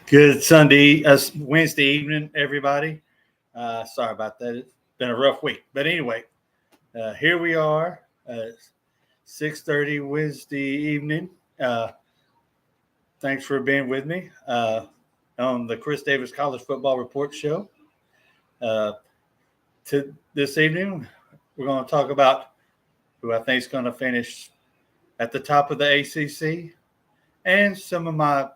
Good Wednesday evening, everybody. Sorry about that. It's been a rough week. But anyway, here we are, 6:30 Wednesday evening. Thanks for being with me on the Chris Davis College Football Report Show. This evening, we're going to talk about who I think is going to finish at the top of the ACC and some of my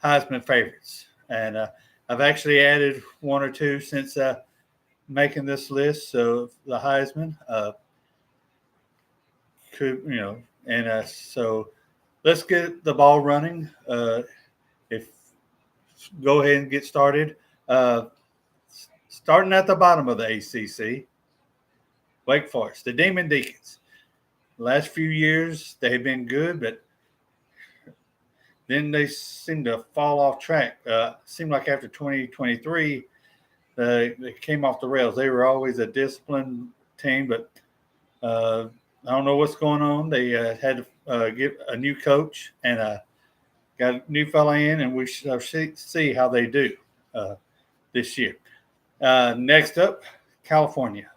Heisman favorites. And I've actually added one or two since making this list. So the Heisman so let's get the ball running. Go ahead and get started. Starting at the bottom of the ACC, Wake Forest, the Demon Deacons. Last few years they've been good, but then they seem to fall off track. Seemed like after 2023, they came off the rails. They were always a disciplined team, but I don't know what's going on. They had to get a new coach and got a new fella in, and we shall see how they do this year. Next up, California.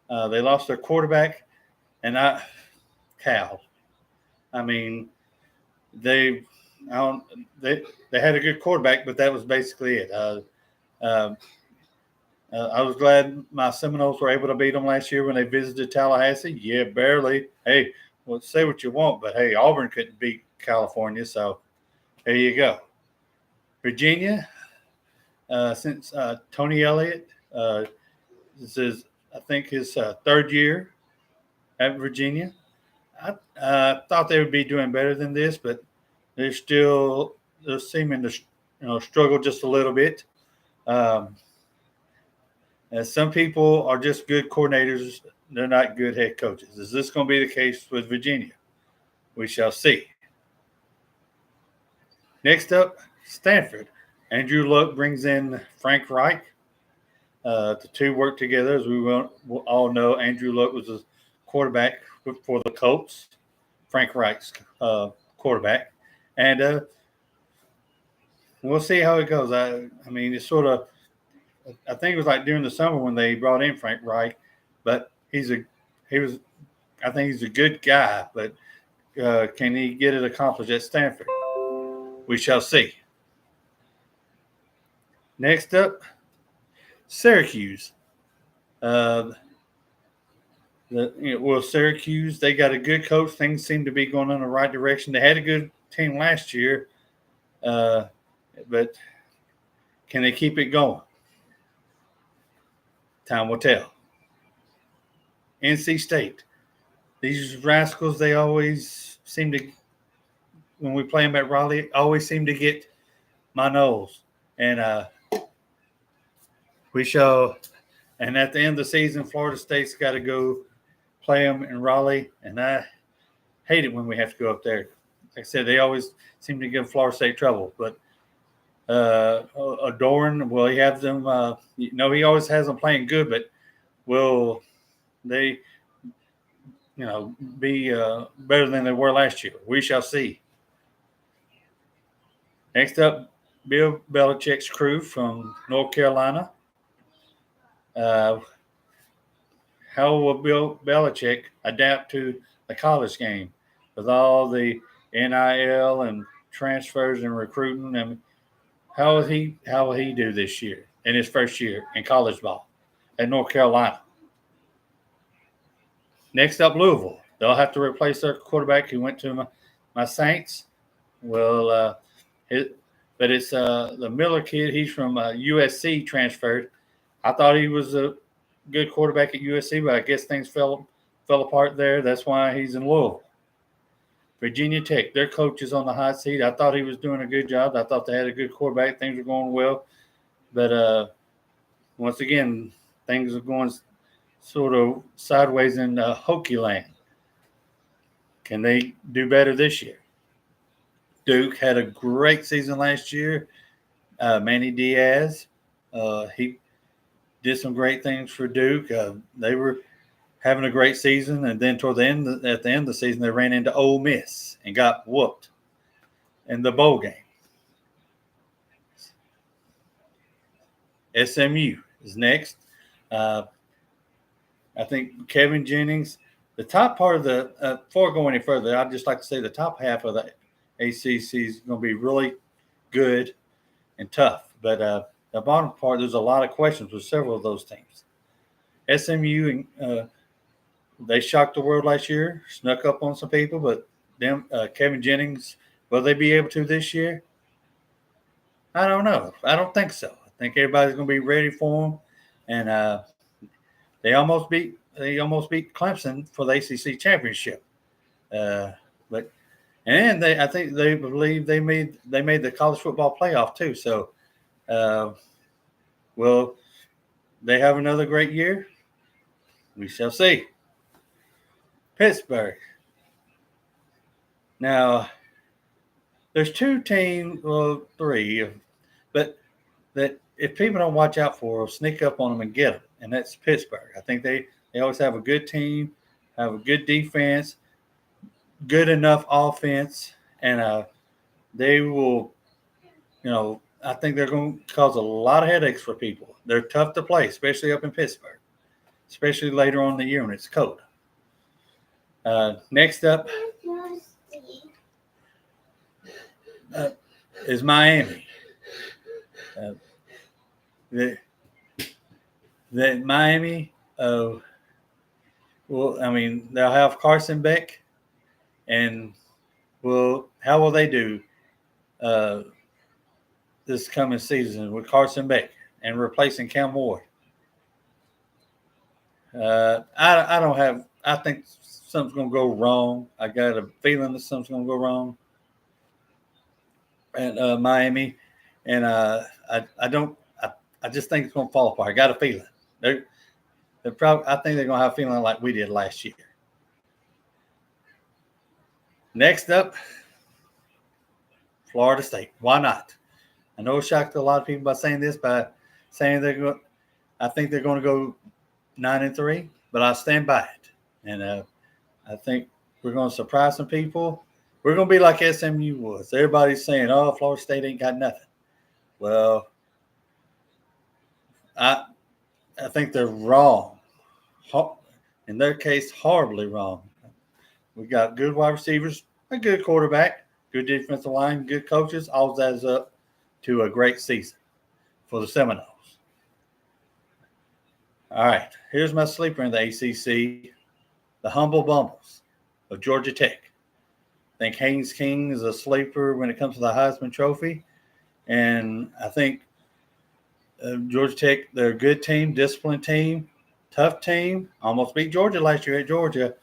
They lost their quarterback, and Cal. I mean, they had a good quarterback, but that was basically it. I was glad my Seminoles were able to beat them last year when they visited Tallahassee. Yeah, barely. Hey, well, say what you want, but hey, Auburn couldn't beat California, so there you go. Virginia, since Tony Elliott, this is, I think, his third year at Virginia. I thought they would be doing better than this, but they're seeming to struggle just a little bit. Some people are just good coordinators. They're not good head coaches. Is this going to be the case with Virginia? We shall see. Next up, Stanford. Andrew Luck brings in Frank Reich. The two work together. As we all know, Andrew Luck was a quarterback for the Colts. Frank Reich's quarterback. And we'll see how it goes. I mean, it's sort of, I think it was like during the summer when they brought in Frank Reich, but I think he's a good guy, but can he get it accomplished at Stanford? We shall see. Next up, Syracuse. Syracuse, they got a good coach. Things seem to be going in the right direction. They had a good team last year, but can they keep it going? Time will tell. NC State. These rascals, they always seem to, when we play them at Raleigh, always seem to get my nose. And and at the end of the season, Florida State's got to go play them in Raleigh. And I hate it when we have to go up there. Like I said, they always seem to give Florida State trouble. But Doeren, will he have them? He always has them playing good, but will they, be better than they were last year? We shall see. Next up, Bill Belichick's crew from North Carolina. How will Bill Belichick adapt to the college game with all the NIL and transfers and recruiting? And how will he do this year in his first year in college ball at North Carolina? Next up, Louisville. They'll have to replace their quarterback who went to my Saints. Well, but it's the Miller kid. He's from USC, transferred. I thought he was a good quarterback at USC, but I guess things fell apart there. That's why he's in Louisville. Virginia Tech, their coach is on the hot seat. I thought he was doing a good job. I thought they had a good quarterback. Things were going well. But once again, things are going sort of sideways in Hokie land. Can they do better this year? Duke had a great season last year. Manny Diaz, he did some great things for Duke. They having a great season, and then at the end of the season, they ran into Ole Miss and got whooped in the bowl game. SMU is next. I think Kevin Jennings, the top part of the before going any further, I'd just like to say the top half of the ACC is going to be really good and tough. But the bottom part, there's a lot of questions with several of those teams. SMU, they shocked the world last year, snuck up on some people, but them Kevin Jennings, will they be able to this year? I don't know. I don't think so. I think everybody's going to be ready for them, and they almost beat Clemson for the ACC championship. But I think they believe they made the college football playoff too. So, will they have another great year? We shall see. Pittsburgh. Now, there's two teams, well, three, but that if people don't watch out for, will sneak up on them and get them, and that's Pittsburgh. I think they always have a good team, have a good defense, good enough offense, and they will, I think they're going to cause a lot of headaches for people. They're tough to play, especially up in Pittsburgh, especially later on in the year when it's cold. Next up is Miami. The Miami, well, I mean, they'll have Carson Beck, and how will they do this coming season with Carson Beck and replacing Cam Ward? I think something's going to go wrong. I got a feeling that something's going to go wrong at Miami, and I just think it's going to fall apart. I got a feeling. I think they're going to have a feeling like we did last year. Next up, Florida State. Why not? I know it shocked a lot of people by saying this, by saying I think they're going to go 9-3, but I stand by it. And I think we're going to surprise some people. We're going to be like SMU was. Everybody's saying, "Oh, Florida State ain't got nothing." Well, I think they're wrong. In their case, horribly wrong. We got good wide receivers, a good quarterback, good defensive line, good coaches. All adds up to a great season for the Seminoles. All right, here's my sleeper in the ACC, the Humble Bumbles of Georgia Tech. I think Haynes King is a sleeper when it comes to the Heisman Trophy, and I think Georgia Tech, they're a good team, disciplined team, tough team. Almost beat Georgia last year at Georgia,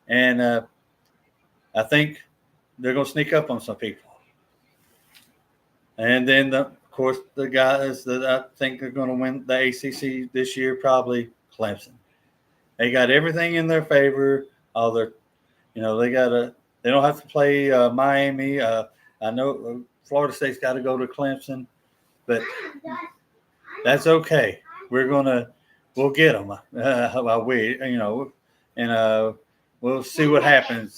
and I think they're going to sneak up on some people. And then, of course, the guys that I think are going to win the ACC this year, probably Clemson. They got everything in their favor. They don't have to play Miami. I know Florida State's got to go to Clemson, but that's okay. We'll get them. We'll see what happens.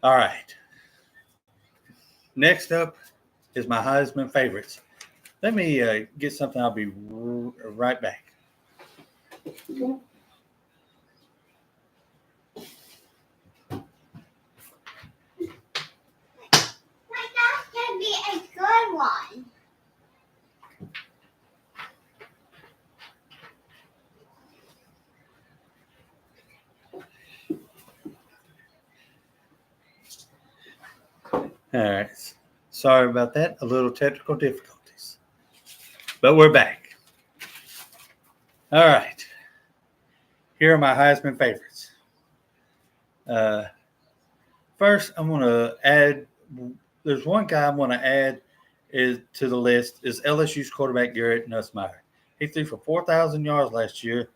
All right. Next up is my Heisman favorites. Let me get something. I'll be right back. Might that can be a good one. All right. Sorry about that. A little technical difficulties. But we're back. All right. Here are my Heisman favorites. First, I'm going to add – there's one guy I'm going to add to the list is LSU's quarterback Garrett Nussmeier. He threw for 4,000 yards last year,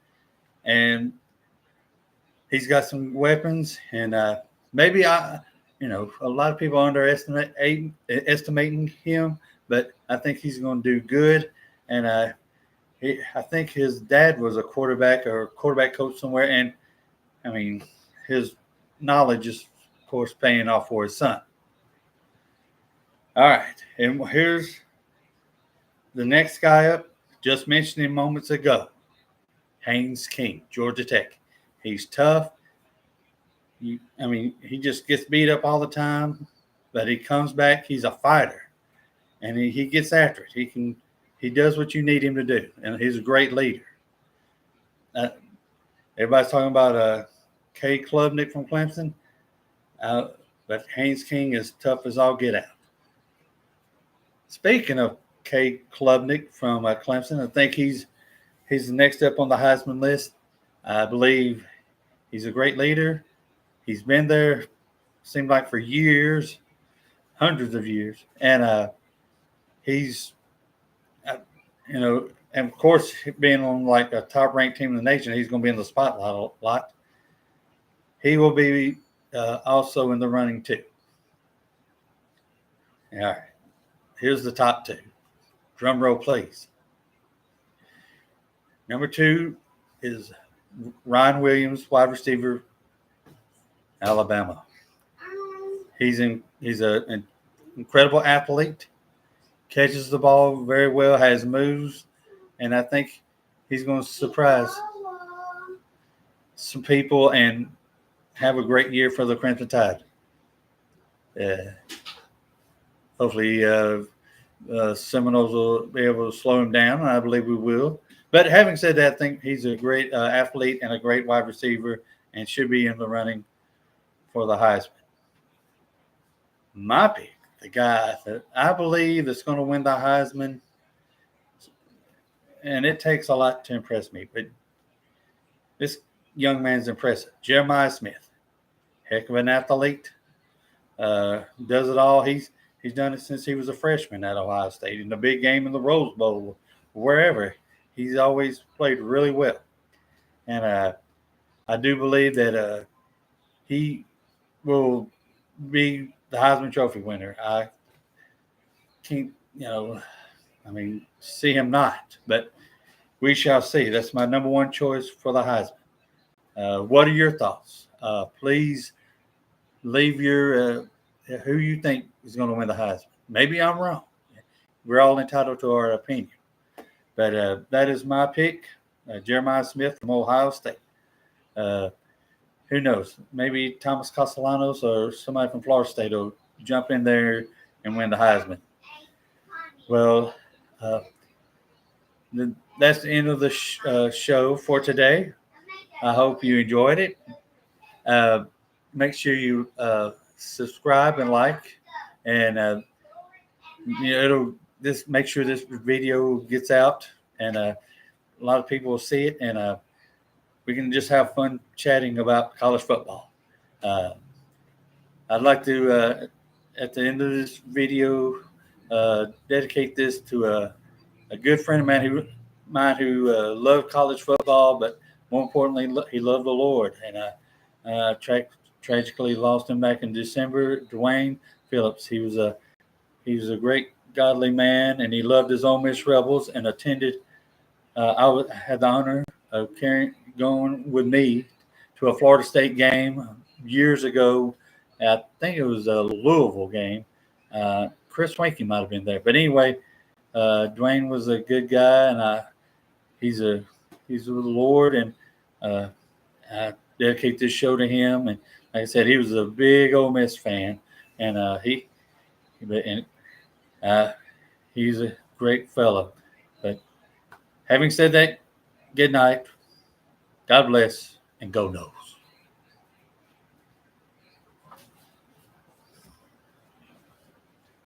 and he's got some weapons. And maybe a lot of people estimating him, but I think he's going to do good. And I think his dad was a quarterback or a quarterback coach somewhere, and I mean, his knowledge is, of course, paying off for his son. All right, and here's the next guy up. Just mentioned him moments ago, Haynes King, Georgia Tech. He's tough. He just gets beat up all the time, but he comes back. He's a fighter, and he gets after it. He does what you need him to do, and he's a great leader. Everybody's talking about Kay Klubnik from Clemson, but Haynes King is tough as all get out. Speaking of Kay Klubnik from Clemson, I think he's the next up on the Heisman list. I believe he's a great leader. He's been there, seemed like for years, hundreds of years, and he's, and of course, being on like a top-ranked team in the nation, he's going to be in the spotlight a lot. He will be also in the running too. All right, here's the top two. Drum roll, please. Number 2 is Ryan Williams, wide receiver, Alabama. He's an incredible athlete, catches the ball very well, has moves, and I think he's going to surprise some people and have a great year for the Crimson Tide. Hopefully, Seminoles will be able to slow him down, and I believe we will. But having said that, I think he's a great athlete and a great wide receiver and should be in the running for the Heisman. My pick, the guy that I believe is going to win the Heisman, and it takes a lot to impress me, but this young man's impressive. Jeremiah Smith, heck of an athlete, does it all. He's done it since he was a freshman at Ohio State in the big game in the Rose Bowl, wherever. He's always played really well, and I do believe that he will be the Heisman Trophy winner. I can't, see him not, but we shall see. That's my number one choice for the Heisman. What are your thoughts? Please leave your who you think is going to win the Heisman. Maybe I'm wrong. We're all entitled to our opinion. But that is my pick, Jeremiah Smith from Ohio State. Who knows? Maybe Thomas Castellanos or somebody from Florida State will jump in there and win the Heisman. Well, that's the end of the show for today. I hope you enjoyed it. Make sure you subscribe and like, and just make sure this video gets out, and a lot of people will see it, and we can just have fun chatting about college football. I'd like to, at the end of this video, dedicate this to a good friend of mine who loved college football, but more importantly, he loved the Lord, and tragically lost him back in December. Dwayne Phillips. He was a great godly man, and he loved his Ole Miss Rebels and attended. I had the honor of going with me to a Florida State game years ago. I think it was a Louisville game. Chris Swanky might have been there, but anyway, Dwayne was a good guy, and he's with the Lord, and I dedicate this show to him. And like I said, he was a big Ole Miss fan, and he's a great fellow. But having said that, good night. God bless, and go Noles.